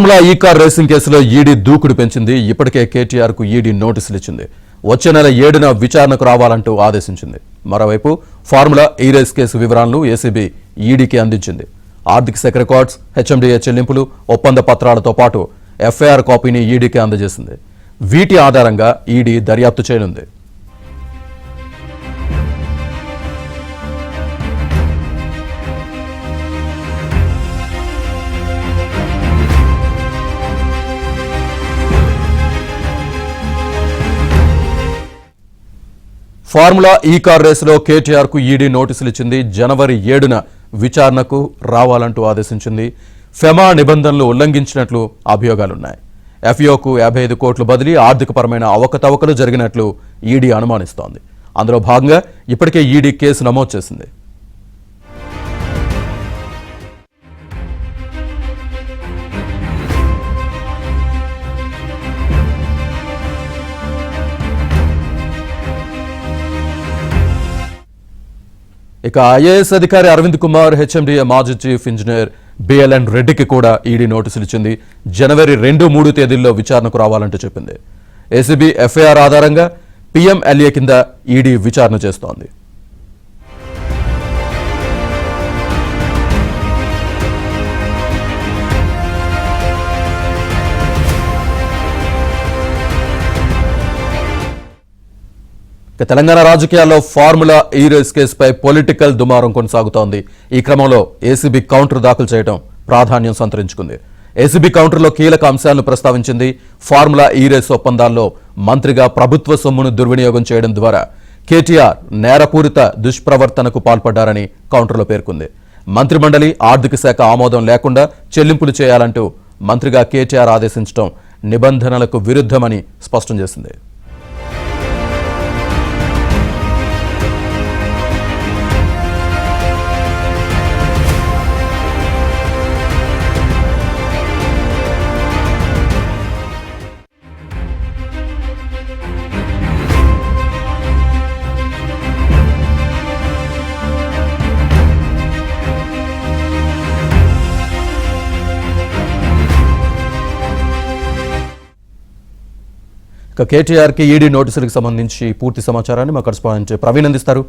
ఈ car racing కేసులో ED దూకుడు పెంచింది. ఇప్పటికే కేటీఆర్ కు ఈడీ నోటీసులు ఇచ్చింది. వచ్చే నెల 7న విచారణకు రావాలంటూ ఆదేశించింది. మరోవైపు ఫార్ములా ఈ రేస్ కేసు వివరాలను ఏసీబీ ఈడీకి అందించింది. ఆర్థిక శాఖ రికార్డ్స్, హెచ్ఎండిఏ చెల్లింపులు, ఒప్పంద పత్రాలతో పాటు ఎఫ్ఐఆర్ కాపీని ఈడీకి అందజేసింది. వీటి ఆధారంగా ఈడీ దర్యాప్తు చేయనుంది. ఫార్ములా ఈ కార్ రేసులో కేటీఆర్ కు ఈడీ నోటీసులు ఇచ్చింది. జనవరి 7న విచారణకు రావాలంటూ ఆదేశించింది. ఫెమా నిబంధనలు ఉల్లంఘించినట్లు అభియోగాలున్నాయి. ఎఫ్ఓకు 55 కోట్లు బదిలీ, ఆర్థికపరమైన అవకతవకలు జరిగినట్లు ఈడీ అనుమానిస్తోంది. అందులో భాగంగా ఇప్పటికే ఈడీ కేసు నమోదు చేసింది. ఇక ఐఏఎస్ అధికారి అరవింద్ కుమార్, హెచ్ఎండిఏ మాజీ చీఫ్ ఇంజనీర్ బిఎల్ఎన్ రెడ్డికి కూడా ఈడీ నోటీసులు ఇచ్చింది. జనవరి 2, 3 తేదీల్లో విచారణకు రావాలంటూ చెప్పింది. ఏసీబీ ఎఫ్ఐఆర్ ఆధారంగా పీఎంఎల్ఏ కింద ఈడీ విచారణ చేస్తోంది. తెలంగాణ రాజకీయాల్లో ఫార్ములా ఈ రేస్ కేసుపై పొలిటికల్ దుమారం కొనసాగుతోంది. ఈ క్రమంలో ఏసీబీ కౌంటర్ దాఖలు చేయడం ప్రాధాన్యం సంతరించుకుంది. ఏసీబీ కౌంటర్లో కీలక అంశాలను ప్రస్తావించింది. ఫార్ములా ఈ రేస్ ఒప్పందాల్లో మంత్రిగా ప్రభుత్వ సొమ్మును దుర్వినియోగం చేయడం ద్వారా కేటీఆర్ నేరపూరిత దుష్ప్రవర్తనకు పాల్పడ్డారని కౌంటర్లో పేర్కొంది. మంత్రిమండలి, ఆర్థిక శాఖ ఆమోదం లేకుండా చెల్లింపులు చేయాలంటూ మంత్రిగా కేటీఆర్ ఆదేశించడం నిబంధనలకు విరుద్ధమని స్పష్టం చేసింది. కేటీఆర్ కి ఈడీ నోటీసులకు సంబంధించి పూర్తి సమాచారాన్ని మా కరెస్పాండెంట్ ప్రవీణ్ అందిస్తారు.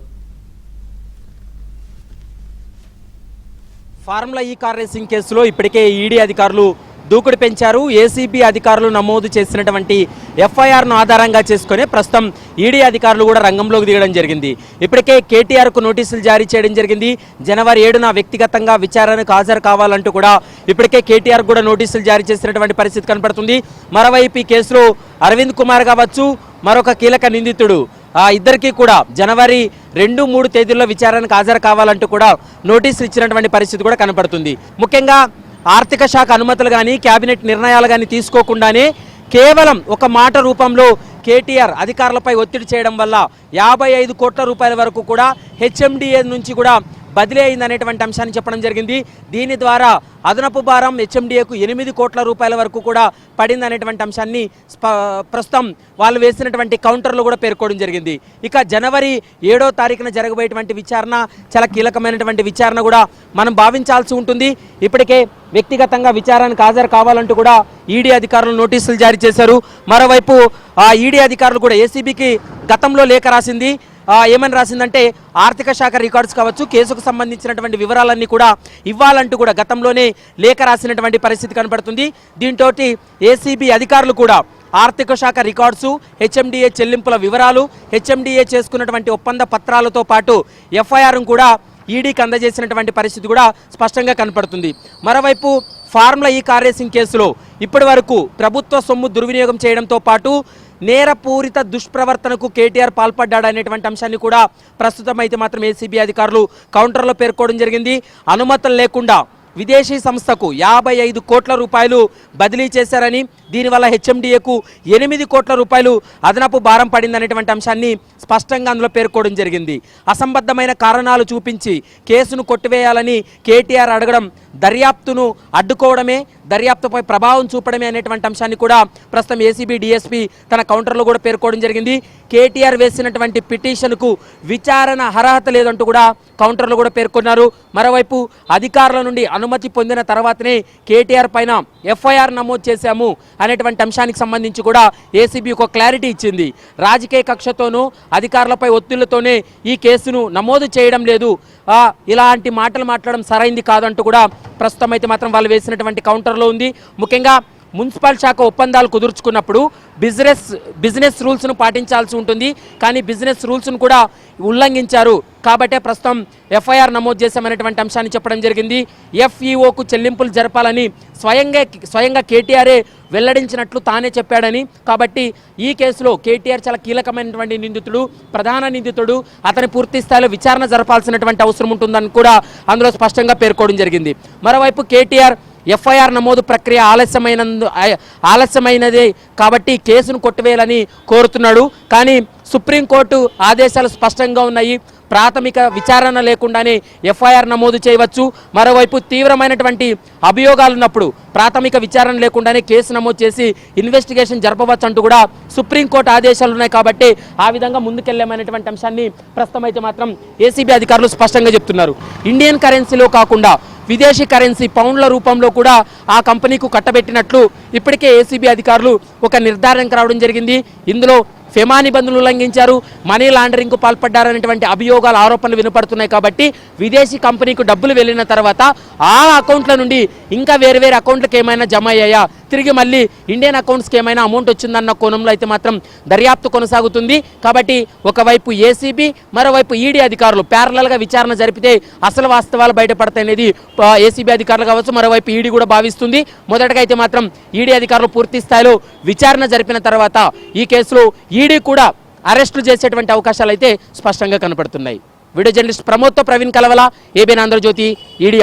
ఫార్ములా ఈ కార్ రేసింగ్ కేసులో ఇప్పటికే ఈడీ అధికారులు దూకుడు పెంచారు. ఏసీబీ అధికారులు నమోదు చేసినటువంటి ఎఫ్ఐఆర్ను ఆధారంగా చేసుకుని ప్రస్తుతం ఈడీ అధికారులు కూడా రంగంలోకి దిగడం జరిగింది. ఇప్పటికే కేటీఆర్కు నోటీసులు జారీ చేయడం జరిగింది. జనవరి 7న వ్యక్తిగతంగా విచారణకు హాజరు కావాలంటూ కూడా ఇప్పటికే కేటీఆర్ కూడా నోటీసులు జారీ చేసినటువంటి పరిస్థితి కనపడుతుంది. మరోవైపు ఈ కేసులో అరవింద్ కుమార్ కావచ్చు, మరొక కీలక నిందితుడు ఇద్దరికీ కూడా జనవరి 2, 3 తేదీల్లో విచారణకు హాజరు కావాలంటూ కూడా నోటీసులు ఇచ్చినటువంటి పరిస్థితి కూడా కనపడుతుంది. ముఖ్యంగా ఆర్థిక శాఖ అనుమతులు కానీ క్యాబినెట్ నిర్ణయాలు కానీ తీసుకోకుండానే కేవలం ఒక మాట రూపంలో కేటీఆర్ అధికారులపై ఒత్తిడి చేయడం వల్ల 55 కోట్ల రూపాయల వరకు కూడా హెచ్ఎండిఏ నుంచి కూడా బదిలీ అయిందనేటువంటి అంశాన్ని చెప్పడం జరిగింది. దీని ద్వారా అదనపు భారం హెచ్ఎండిఏకు 8 కోట్ల రూపాయల వరకు కూడా పడిందనేటువంటి అంశాన్ని ప్రస్తుతం వాళ్ళు వేసినటువంటి కౌంటర్లో కూడా పేర్కోవడం జరిగింది. ఇక జనవరి 7వ తారీఖున జరగబోయేటువంటి విచారణ చాలా కీలకమైనటువంటి విచారణ కూడా మనం భావించాల్సి ఉంటుంది. ఇప్పటికే వ్యక్తిగతంగా విచారణకు హాజరు కావాలంటూ కూడా ఈడీ అధికారులు నోటీసులు జారీ చేశారు. మరోవైపు ఈడీ అధికారులు కూడా ఏసీబీకి గతంలో లేఖ రాసింది. ఏమని రాసిందంటే ఆర్థిక శాఖ రికార్డ్స్ కావచ్చు, కేసుకు సంబంధించినటువంటి వివరాలన్నీ కూడా ఇవ్వాలంటూ కూడా గతంలోనే లేఖ రాసినటువంటి పరిస్థితి కనపడుతుంది. దీంతో ఏసీబీ అధికారులు కూడా ఆర్థిక శాఖ రికార్డ్సు, హెచ్ఎండిఏ చెల్లింపుల వివరాలు, హెచ్ఎండిఏ చేసుకున్నటువంటి ఒప్పంద పత్రాలతో పాటు ఎఫ్ఐఆర్ను కూడా ఈడీకి అందజేసినటువంటి పరిస్థితి కూడా స్పష్టంగా కనపడుతుంది. మరోవైపు ఫార్ములా ఈ కార్ రేసింగ్ కేసులో ఇప్పటి వరకు ప్రభుత్వ సొమ్ము దుర్వినియోగం చేయడంతో పాటు నేరపూరిత దుష్ప్రవర్తనకు కేటీఆర్ పాల్పడ్డాడనేటువంటి అంశాన్ని కూడా ప్రస్తుతం అయితే మాత్రం ఏసీబీ అధికారులు కౌంటర్లో పేర్కోవడం జరిగింది. అనుమతులు లేకుండా విదేశీ సంస్థకు 55 కోట్ల రూపాయలు బదిలీ చేశారని, దీనివల్ల హెచ్ఎండిఏకు 8 కోట్ల రూపాయలు అదనపు భారం పడిందనేటువంటి అంశాన్ని స్పష్టంగా అందులో పేర్కోవడం జరిగింది. అసంబద్ధమైన కారణాలు చూపించి కేసును కొట్టివేయాలని కేటీఆర్ అడగడం దర్యాప్తును అడ్డుకోవడమే, దర్యాప్తుపై ప్రభావం చూపడమే అనేటువంటి అంశాన్ని కూడా ప్రస్తుతం ఏసీబీ డీఎస్పీ తన కౌంటర్లో కూడా పేర్కోవడం జరిగింది. కేటీఆర్ వేసినటువంటి పిటిషన్కు విచారణ అర్హత లేదంటూ కూడా కౌంటర్లో కూడా పేర్కొన్నారు. మరోవైపు అధికారుల నుండి అనుమతి పొందిన తర్వాతనే కేటీఆర్ పైన ఎఫ్ఐఆర్ నమోదు చేశాము అనేటువంటి అంశానికి సంబంధించి కూడా ఏసీబీ ఒక క్లారిటీ ఇచ్చింది. రాజకీయ కక్షతోనూ అధికారులపై ఒత్తిళ్లతోనే ఈ కేసును నమోదు చేయడం లేదు, ఇలాంటి మాటలు మాట్లాడడం సరైంది కాదంటూ కూడా ప్రస్తుతం అయితే మాత్రం వాళ్ళు వేసినటువంటి కౌంటర్లో ఉంది. ముఖ్యంగా మున్సిపల్ శాఖ ఒప్పందాలు కుదుర్చుకున్నప్పుడు బిజినెస్ రూల్స్ను పాటించాల్సి ఉంటుంది, కానీ బిజినెస్ రూల్స్ను కూడా ఉల్లంఘించారు కాబట్టే ప్రస్తుతం ఎఫ్ఐఆర్ నమోదు చేశామనేటువంటి అంశాన్ని చెప్పడం జరిగింది. ఎఫ్ఈఓకు చెల్లింపులు జరపాలని స్వయంగా కేటీఆరే వెల్లడించినట్లు తానే చెప్పాడని, కాబట్టి ఈ కేసులో కేటీఆర్ చాలా కీలకమైనటువంటి నిందితుడు, ప్రధాన నిందితుడు, అతని పూర్తి స్థాయిలో విచారణ జరపాల్సినటువంటి అవసరం ఉంటుందని కూడా అందులో స్పష్టంగా పేర్కోవడం జరిగింది. మరోవైపు కేటీఆర్ ఎఫ్ఐఆర్ నమోదు ప్రక్రియ ఆలస్యమైనదే కాబట్టి కేసును కొట్టివేయాలని కోరుతున్నాడు. కానీ సుప్రీంకోర్టు ఆదేశాలు స్పష్టంగా ఉన్నాయి, ప్రాథమిక విచారణ లేకుండానే ఎఫ్ఐఆర్ నమోదు చేయవచ్చు. మరోవైపు తీవ్రమైనటువంటి అభియోగాలు ఉన్నప్పుడు ప్రాథమిక విచారణ లేకుండానే కేసు నమోదు చేసి ఇన్వెస్టిగేషన్ జరపవచ్చు అంటూ కూడా సుప్రీంకోర్టు ఆదేశాలు ఉన్నాయి. కాబట్టి ఆ విధంగా ముందుకెళ్ళామనేటువంటి అంశాన్ని ప్రస్తుతం అయితే మాత్రం ఏసీబీ అధికారులు స్పష్టంగా చెప్తున్నారు. ఇండియన్ కరెన్సీలో కాకుండా విదేశీ కరెన్సీ పౌండ్ల రూపంలో కూడా ఆ కంపెనీకు కట్టబెట్టినట్లు ఇప్పటికే ఏసీబీ అధికారులు ఒక నిర్ధారణకు రావడం జరిగింది. ఇందులో ఫెమా నిబంధనలు ఉల్లంఘించారు, మనీ లాండరింగ్కు పాల్పడ్డారనేటువంటి అభియోగాలు, ఆరోపణలు వినపడుతున్నాయి. కాబట్టి విదేశీ కంపెనీకు డబ్బులు వెళ్ళిన తర్వాత ఆ అకౌంట్ల నుండి ఇంకా వేరే అకౌంట్లకు ఏమైనా జమ అయ్యాయా, తిరిగి మళ్ళీ ఇండియన్ అకౌంట్స్కి ఏమైనా అమౌంట్ వచ్చిందన్న కోణంలో అయితే మాత్రం దర్యాప్తు కొనసాగుతుంది. కాబట్టి ఒకవైపు ఏసీబీ, మరోవైపు ఈడీ అధికారులు ప్యారలల్గా విచారణ జరిపితే అసలు వాస్తవాలు బయటపడతాయనేది ఏసీబీ అధికారులు కావచ్చు, మరోవైపు ఈడీ కూడా భావిస్తుంది. మొదటగా అయితే మాత్రం ఈడీ అధికారులు పూర్తి స్థాయిలో విచారణ జరిపిన తర్వాత ఈ కేసులో ఈడీ కూడా అరెస్టులు చేసేటువంటి అవకాశాలు అయితే స్పష్టంగా కనపడుతున్నాయి. వీడియో జర్నలిస్ట్ ప్రమోద్తో ప్రవీణ్ కలవల, ఏబీఎన్ ఆంధ్రజ్యోతి, ఈడీ.